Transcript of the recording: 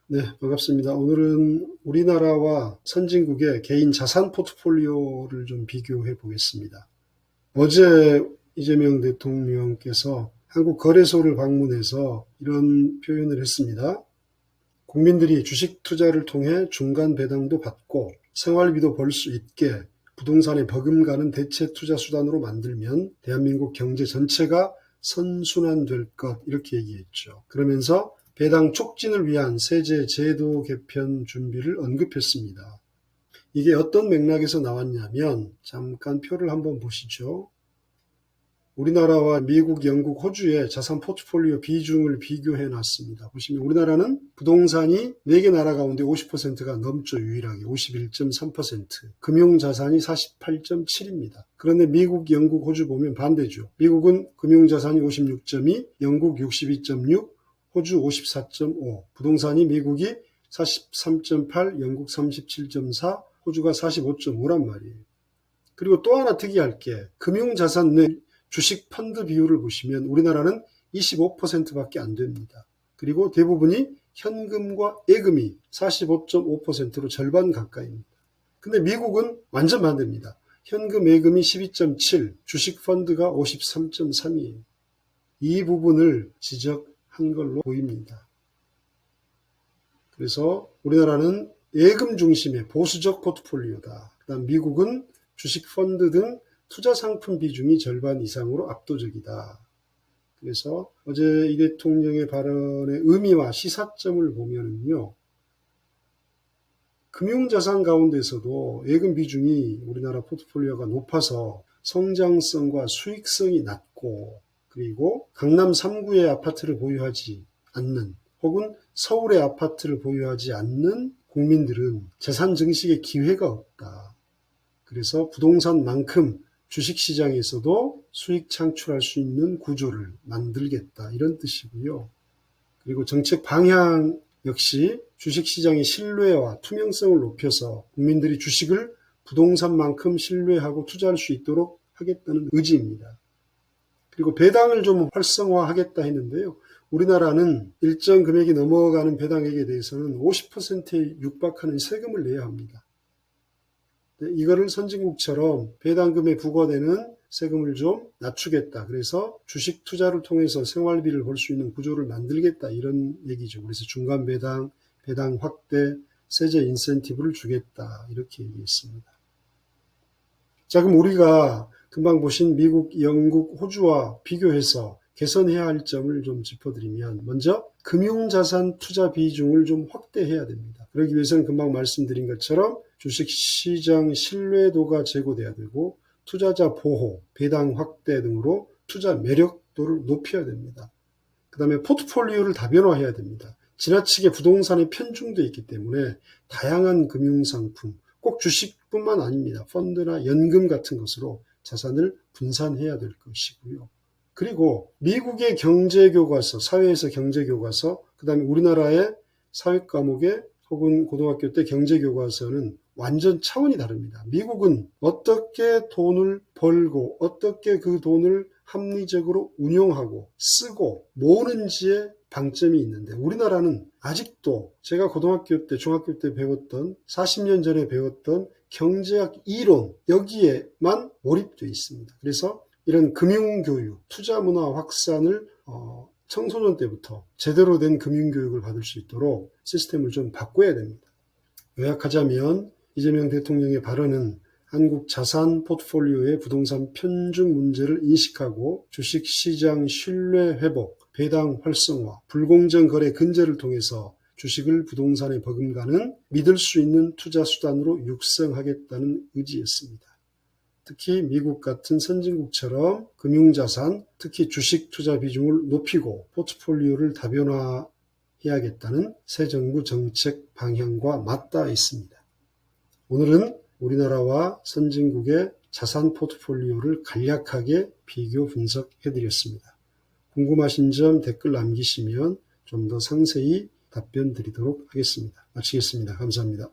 네, 반갑습니다. 오늘은 우리나라와 선진국의 개인 자산 포트폴리오를 좀 비교해 보겠습니다. 어제 이재명 대통령께서 한국 거래소를 방문해서 이런 표현을 했습니다. 국민들이 주식 투자를 통해 중간 배당도 받고 생활비도 벌 수 있게 부동산에 버금가는 대체 투자 수단으로 만들면 대한민국 경제 전체가 선순환될 것, 이렇게 얘기했죠. 그러면서 배당 촉진을 위한 세제 제도 개편 준비를 언급했습니다. 이게 어떤 맥락에서 나왔냐면, 잠깐 표를 한번 보시죠. 우리나라와 미국, 영국, 호주의 자산 포트폴리오 비중을 비교해 놨습니다. 보시면 우리나라는 부동산이 4개 나라 가운데 50%가 넘죠. 유일하게 51.3%, 금융자산이 48.7입니다. 그런데 미국, 영국, 호주 보면 반대죠. 미국은 금융자산이 56.2, 영국 62.6, 호주 54.5, 부동산이 미국이 43.8, 영국 37.4, 호주가 45.5란 말이에요. 그리고 또 하나 특이할 게 금융자산 내 주식 펀드 비율을 보시면 우리나라는 25%밖에 안 됩니다. 그리고 대부분이 현금과 예금이 45.5%로 절반 가까이입니다. 근데 미국은 완전 반대입니다. 현금, 예금이 12.7, 주식 펀드가 53.3이에요. 이 부분을 지적한 걸로 보입니다. 그래서 우리나라는 예금 중심의 보수적 포트폴리오다. 그다음 미국은 주식 펀드 등 투자 상품 비중이 절반 이상으로 압도적이다. 그래서 어제 이 대통령의 발언의 의미와 시사점을 보면요, 금융자산 가운데서도 예금 비중이 우리나라 포트폴리오가 높아서 성장성과 수익성이 낮고, 그리고 강남 3구의 아파트를 보유하지 않는, 혹은 서울의 아파트를 보유하지 않는 국민들은 재산 증식의 기회가 없다. 그래서 부동산만큼 주식시장에서도 수익 창출할 수 있는 구조를 만들겠다, 이런 뜻이고요. 그리고 정책 방향 역시 주식시장의 신뢰와 투명성을 높여서 국민들이 주식을 부동산만큼 신뢰하고 투자할 수 있도록 하겠다는 의지입니다. 그리고 배당을 좀 활성화하겠다 했는데요. 우리나라는 일정 금액이 넘어가는 배당액에 대해서는 50%에 육박하는 세금을 내야 합니다. 이거를 선진국처럼 배당금에 부과되는 세금을 좀 낮추겠다. 그래서 주식 투자를 통해서 생활비를 벌 수 있는 구조를 만들겠다, 이런 얘기죠. 그래서 중간 배당, 배당 확대, 세제 인센티브를 주겠다, 이렇게 얘기했습니다. 자, 그럼 우리가 금방 보신 미국, 영국, 호주와 비교해서 개선해야 할 점을 좀 짚어드리면, 먼저 금융자산 투자 비중을 좀 확대해야 됩니다. 그러기 위해서는 금방 말씀드린 것처럼 주식시장 신뢰도가 제고돼야 되고, 투자자 보호, 배당 확대 등으로 투자 매력도를 높여야 됩니다. 그 다음에 포트폴리오를 다변화해야 됩니다. 지나치게 부동산에 편중되어 있기 때문에 다양한 금융상품, 꼭 주식뿐만 아닙니다. 펀드나 연금 같은 것으로 자산을 분산해야 될 것이고요. 그리고 미국의 경제교과서, 사회에서 경제교과서, 그 다음에 우리나라의 사회과목에 혹은 고등학교 때 경제교과서는 완전 차원이 다릅니다. 미국은 어떻게 돈을 벌고 어떻게 그 돈을 합리적으로 운용하고 쓰고 모으는지에 방점이 있는데, 우리나라는 아직도 제가 고등학교 때, 중학교 때 배웠던, 40년 전에 배웠던 경제학 이론, 여기에만 몰입되어 있습니다. 그래서 이런 금융교육, 투자문화 확산을 청소년 때부터 제대로 된 금융교육을 받을 수 있도록 시스템을 좀 바꿔야 됩니다. 요약하자면 이재명 대통령의 발언은 한국 자산 포트폴리오의 부동산 편중 문제를 인식하고 주식시장 신뢰 회복, 배당 활성화, 불공정 거래 근절을 통해서 주식을 부동산에 버금가는 믿을 수 있는 투자 수단으로 육성하겠다는 의지였습니다. 특히 미국 같은 선진국처럼 금융자산, 특히 주식 투자 비중을 높이고 포트폴리오를 다변화해야겠다는 새 정부 정책 방향과 맞닿아 있습니다. 오늘은 우리나라와 선진국의 자산 포트폴리오를 간략하게 비교 분석해드렸습니다. 궁금하신 점 댓글 남기시면 좀 더 상세히 답변 드리도록 하겠습니다. 마치겠습니다. 감사합니다.